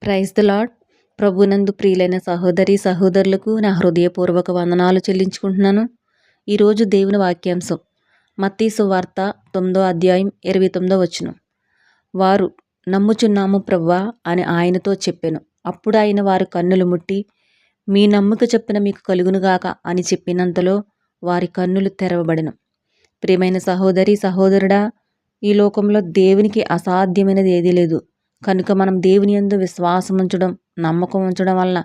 Praise the lord. ప్రభునందు ప్రియులైన సహోదరి సహోదరులకు నా హృదయపూర్వక వందనాలు చెల్లించుకుంటున్నాను. ఈరోజు దేవుని వాక్యాంశం మత్తయి సువార్త 9వ అధ్యాయం 29వ వచనం. వారు నమ్ముచున్నాము ప్రభువా అని ఆయనతో చెప్పెను. అప్పుడు ఆయన వారి కన్నులు ముట్టి, మీ నమ్ముక చొప్పున మీకు కలుగునుగాక అని చెప్పినంతలో వారి కన్నులు తెరవబడెను. ప్రియమైన సహోదరి సహోదరుడా, ఈ లోకంలో దేవునికి అసాధ్యమైనది ఏదీ లేదు. కనుక మనం దేవుని యందు విశ్వాసం ఉంచడం, నమ్మకం ఉంచడం వలన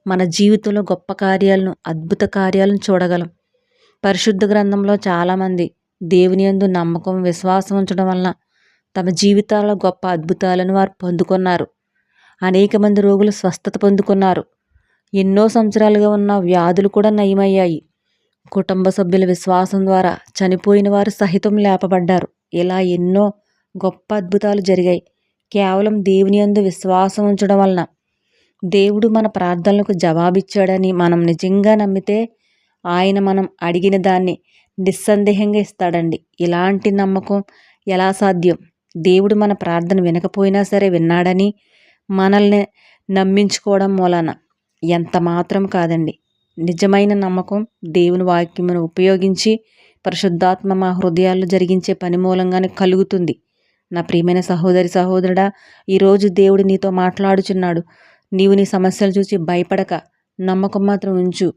మన జీవితంలో గొప్ప కార్యాలను, అద్భుత కార్యాలను చూడగలం. పరిశుద్ధ గ్రంథంలో చాలామంది దేవుని యందు నమ్మకం, విశ్వాసం ఉంచడం వలన తమ జీవితాల్లో గొప్ప అద్భుతాలను వారు పొందుకున్నారు. అనేక మంది రోగులు స్వస్థత పొందుకున్నారు. ఎన్నో సంవత్సరాలుగా ఉన్న వ్యాధులు కూడా నయమయ్యాయి. కుటుంబ సభ్యుల విశ్వాసం ద్వారా చనిపోయిన వారు సహితం లేపబడ్డారు. ఇలా ఎన్నో గొప్ప అద్భుతాలు జరిగాయి. కేవలం దేవుని యందు విశ్వాసం ఉంచడం వలన దేవుడు మన ప్రార్థనలకు జవాబిచ్చాడని మనం నిజంగా నమ్మితే ఆయన మనం అడిగిన దాన్ని నిస్సందేహంగా ఇస్తాడండి. ఇలాంటి నమ్మకం ఎలా సాధ్యం? దేవుడు మన ప్రార్థన వినకపోయినా సరే విన్నాడని మనల్ని నమ్మించుకోవడం మూలాన ఎంత మాత్రం కాదండి. నిజమైన నమ్మకం దేవుని వాక్యమును ఉపయోగించి పరిశుద్ధాత్మ మా హృదయాల్లో జరిగించే పని మూలంగానే కలుగుతుంది. నా ప్రియమైన సహోదరి సహోదరుడా, ఈరోజు దేవుడు నీతో మాట్లాడుచున్నాడు. నీవు నీ సమస్యలు చూసి భయపడక నమ్మకం మాత్రం ఉంచు.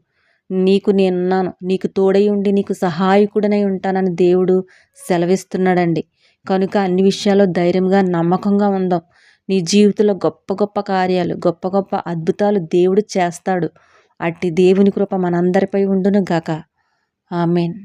నీకు నేనున్నాను, నీకు తోడై ఉండి నీకు సహాయకుడనై ఉంటానని దేవుడు సెలవిస్తున్నాడండి. కనుక అన్ని విషయాల్లో ధైర్యంగా నమ్మకంగా ఉందాం. నీ జీవితంలో గొప్ప గొప్ప కార్యాలు, గొప్ప గొప్ప అద్భుతాలు దేవుడు చేస్తాడు. అట్టి దేవుని కృప మనందరిపై ఉండును గాక. ఆమేన్.